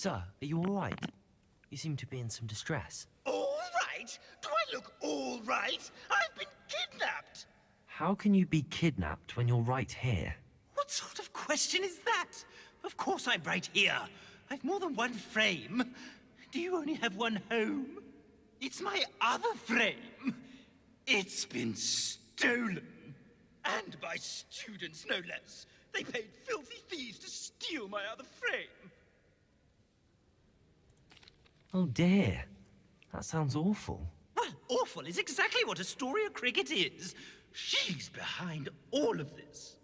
Sir, are you all right? You seem to be in some distress. All right? Do I look all right? I've been kidnapped! How can you be kidnapped when you're right here? What sort of question is that? Of course I'm right here. I've more than one frame. Do you only have one home? It's my other frame. It's been stolen. And by students, no less. They paid filthy thieves to steal my other frame. Oh dear. That sounds awful. Well, awful is exactly what Astoria Cricket is. She's behind all of this.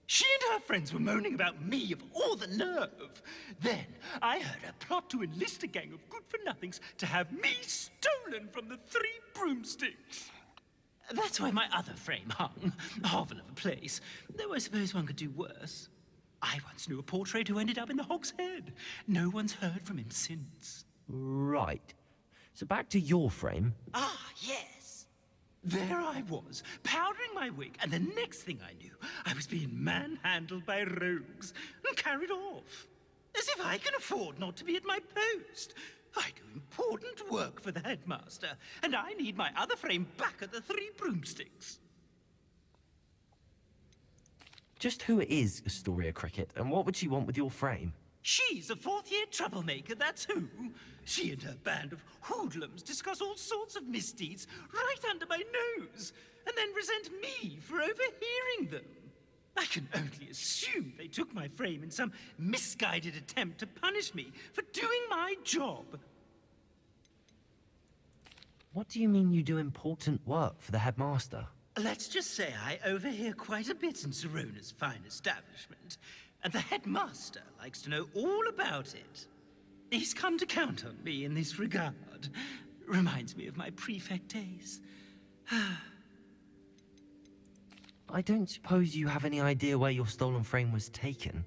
She and her friends were moaning about me of all the nerve. Then I heard a plot to enlist a gang of good-for-nothings to have me stolen from the Three Broomsticks. That's why my other frame hung. Marvel of a place. Though I suppose one could do worse. I once knew a portrait who ended up in the Hog's Head. No one's heard from him since. Right. So back to your frame. Ah, yes. There I was, powdering my wig, and the next thing I knew, I was being manhandled by rogues and carried off. As if I can afford not to be at my post. I do important work for the headmaster, and I need my other frame back at the Three Broomsticks. Just who is Astoria Cricket, and what would she want with your frame? She's a fourth-year troublemaker, that's who. She and her band of hoodlums discuss all sorts of misdeeds right under my nose, and then resent me for overhearing them. I can only assume they took my frame in some misguided attempt to punish me for doing my job. What do you mean you do important work for the headmaster? Let's just say I overhear quite a bit in Serona's fine establishment, and the headmaster likes to know all about it. He's come to count on me in this regard. Reminds me of my prefect days. I don't suppose you have any idea where your stolen frame was taken.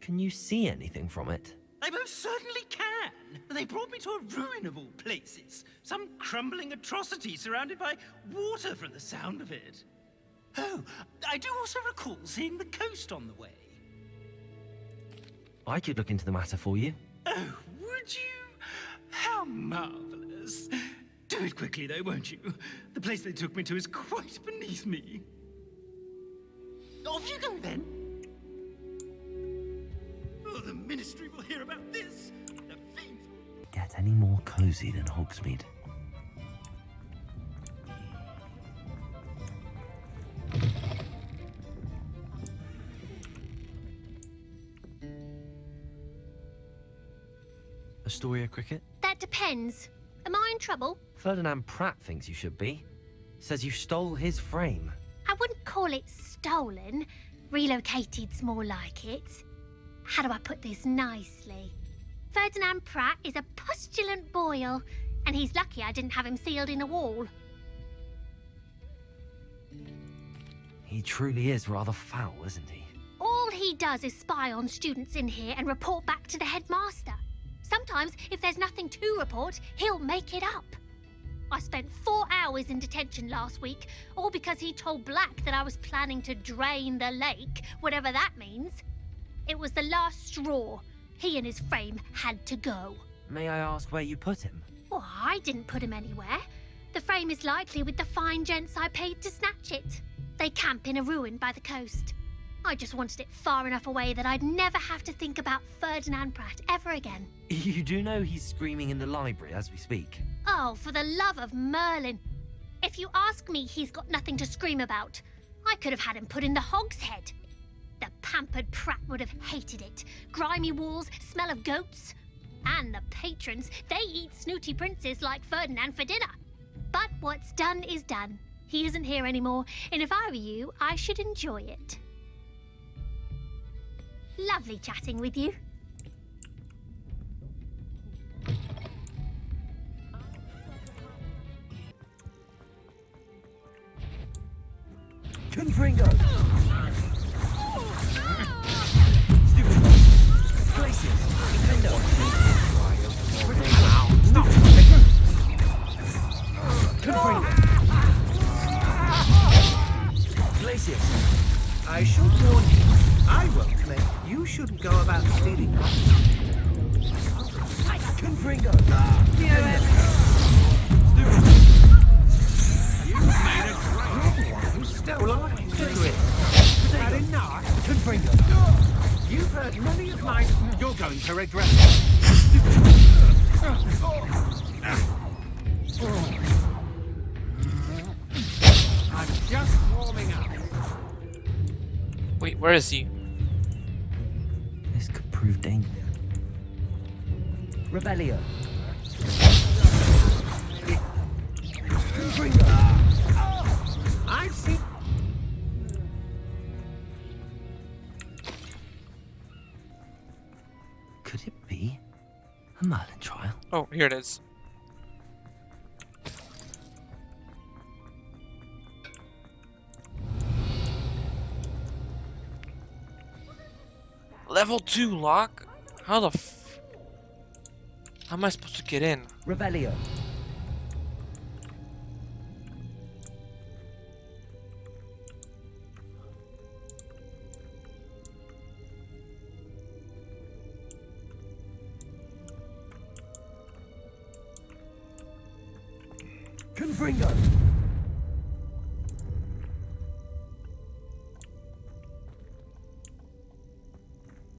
Can you see anything from it? I most certainly can. They brought me to a ruin of all places. Some crumbling atrocity surrounded by water from the sound of it. Oh, I do also recall seeing the coast on the way. I could look into the matter for you. Oh, would you? How marvelous. Do it quickly, though, won't you? The place they took me to is quite beneath me. Off you go, then. Oh, the Ministry will hear about this. The fiends will... Get any more cozy than Hogsmeade. Astoria Cricket? That depends. Am I in trouble? Ferdinand Pratt thinks you should be. Says you stole his frame. I wouldn't call it stolen. Relocated's more like it. How do I put this nicely? Ferdinand Pratt is a postulant boil, and he's lucky I didn't have him sealed in a wall. He truly is rather foul, isn't he? All he does is spy on students in here and report back to the headmaster. Sometimes, if there's nothing to report, he'll make it up. I spent 4 hours in detention last week, all because he told Black that I was planning to drain the lake, whatever that means. It was the last straw. He and his frame had to go. May I ask where you put him? Well, I didn't put him anywhere. The frame is likely with the fine gents I paid to snatch it. They camp in a ruin by the coast. I just wanted it far enough away that I'd never have to think about Ferdinand Pratt ever again. You do know he's screaming in the library as we speak. Oh, for the love of Merlin. If you ask me, he's got nothing to scream about. I could have had him put in the Hog's Head. The pampered Pratt would have hated it. Grimy walls, smell of goats. And the patrons, they eat snooty princes like Ferdinand for dinner. But what's done is done. He isn't here anymore, and if I were you, I should enjoy it. Lovely chatting with you. Confringo! Stupid! Places! Nintendo! Stop! Confringo! Glacius! I should warn you, I won't play. You shouldn't go about stealing property. Confringo! Still alive. Had enough? Confringo! You've heard many of mine. You're going to regret it. I'm just warming up. Wait, where is he? This could prove dangerous. Rebellion! Confringo! I've seen. Could it be a Merlin trial? Oh, here it is. Level 2 lock? How the f... How am I supposed to get in? Rebellion! Confringo!